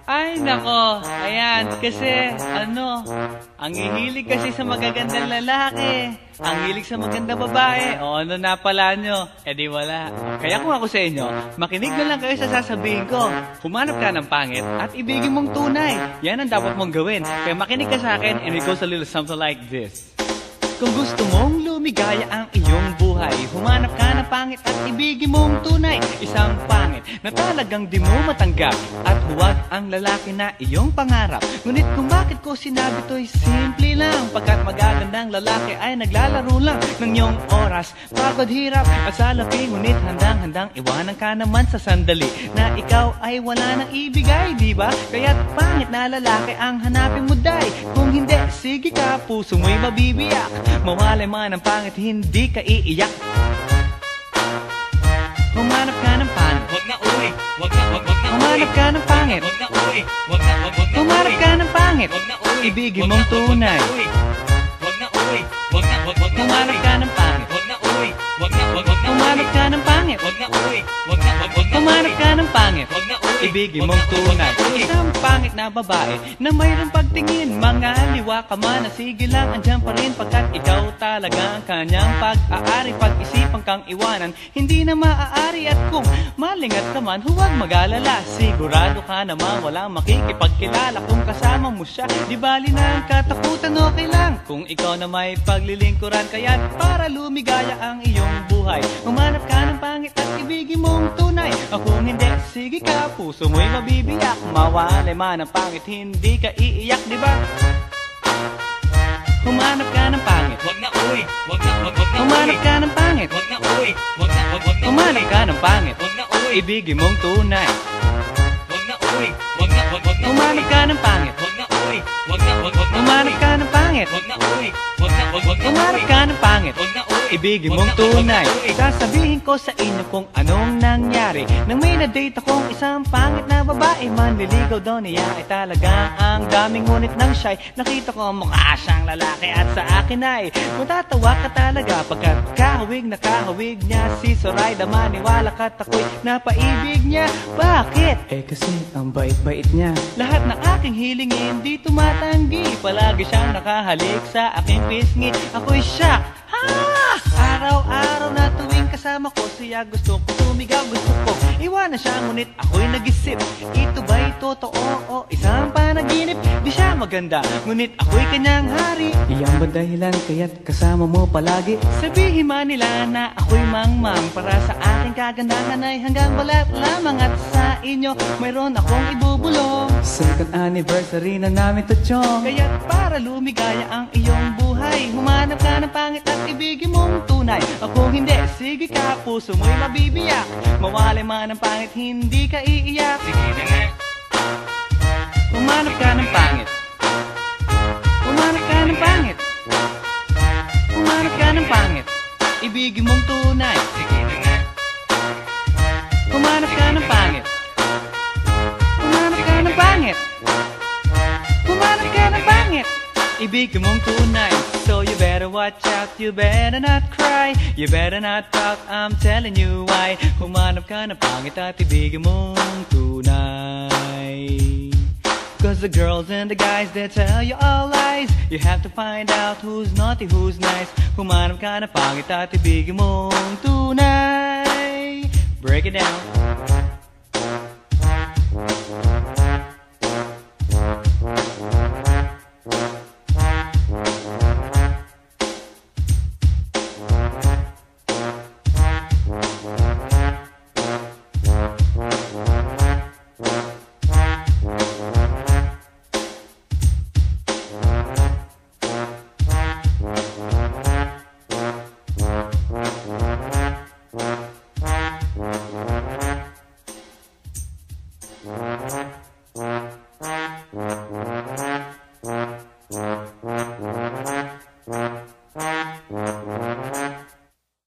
Ay, nako. Ayan, kasi, ang hihilig kasi sa magagandang lalaki. Ang hilig sa magandang babae. O ano na pala nyo? E di wala. Kaya kung ako sa inyo, makinig na lang kayo sa sasabihin ko. Humanap ka ng pangit at ibigin mong tunay. Yan ang dapat mong gawin. Kaya makinig ka sa akin and it goes a little something like this. Kung gusto mong lumigaya ang iyong buhay, humanap ka ng pangit at ibigin mong tunay. Isang pangit na talagang di mo matanggap, at huwag ang lalaki na iyong pangarap. Ngunit kung bakit ko sinabi to'y simple lang, pagkat magagandang lalaki ay naglalaro lang ng iyong oras, pagod, hirap at salapi. Ngunit handang-handang iwanan ka naman sa sandali na ikaw ay wala nang ibigay, diba? Kaya't pangit na lalaki ang hanapin mo, day. Kung hindi, sige ka, puso mo'y mabibiyak. Mawalay man ang pangit, hindi ka iiyak. Humanap ka ng pangit. Wag na uwi. Wag na Humanap ka ng pangit. Wag na uwi. Wag na Humanap ka ng pangit. Wag na uwi. Ibigin mong tunay. Wag na uwi. Wag na Humanap ka ng pangit. Wag na uwi. Wag na Humanap ka ng pangit. Wag na uwi. Wag na Humanap ka ng pangit. Wag na uwi. Ibigin mong tunay. Isang pangit na babae na mayroong pagtingin, mga liwa ka man, sige lang, andyan pa rin, pagkat ikaw talaga ang kanyang pag-aari. Pag-isipan kang iwanan, hindi na maaari. At kung malingat ka man, huwag mag-alala, sigurado ka naman walang makikipagkilala kung kasama mo siya. Di bali na ang katakutan, okay lang kung ikaw na may paglilingkuran. Kaya't para lumigaya ang iyong buhay, humanap ka ng pangit at ibigin mong tunay. Kung hindi, sige ka, puso mo'y mabibiyak. Mawalay man ang pangit, hindi ka iiyak, di ba? Humanap ka ng pangit. Wag na uwi. Wag na Humanap ka ng pangit. Wag na uwi. Wag na Humanap ka ng pangit. Wag na uwi. Ibigin mong tunay. Wag na uwi. Wag na Humanap ka ng pangit. Wag na uwi. Wag na Humanap ka ng pangit. Wag na uwi. Wag na Humanap ka ng pangit. Wag na uwi. Ibigin mong tunay. Sasabihin ko sa inyo kung anong nangyari nang may na-date akong isang pangit na babae. Manliligaw daw niya ay talagang ang daming, ngunit nang shy, nakita ko mukha siyang lalaki at sa akin ay matatawa ka talaga, pagkat kahawig na kahawig niya si Zoraida. Maniwala ka't ako'y napaibig niya. Bakit? Eh kasi ang bait-bait niya. Lahat ng aking hilingin di tumatanggi, palagi siyang nakahalik sa aking pisngi. Ako'y shock. Araw-araw na tuwing kasama ko siya, gusto ko sumigaw, gusto ko iwanan siya, ngunit ako'y nag-isip, ito ba'y totoo o isang panaginip? Di siya maganda, ngunit ako'y kanyang hari. Iyan ba dahilan kaya't kasama mo palagi? Sabihin man nila na ako'y mangmang, para sa aking kagandahan ay hanggang balat lamang. At sa inyo mayroon akong ibubulong, second anniversary na namin to, chong. Kaya't para lumigaya ang iyong buhay, humanap ka ng pangit at ibigin mong tunay. Kung hindi, sige ka, puso mo'y mabibiyak. Mawalay man ang pangit, hindi ka iiyak. Sige na nga. Humanap ka ng pangit. Humanap ka ng pangit. Humanap ka ng pangit. Ibigin mong tunay. Sige na nga. Humanap ka ng pangit. Humanap ka ng pangit. Humanap ka ng pangit. Ibigin mong tunay. So you better watch out, you better not cry, you better not talk, I'm telling you why. Humanap ka ng pangit at ibigin mong tunay. Cause the girls and the guys, they tell you all lies. You have to find out who's naughty, who's nice. Humanap ka ng pangit at ibigin mong tunay. Break it down.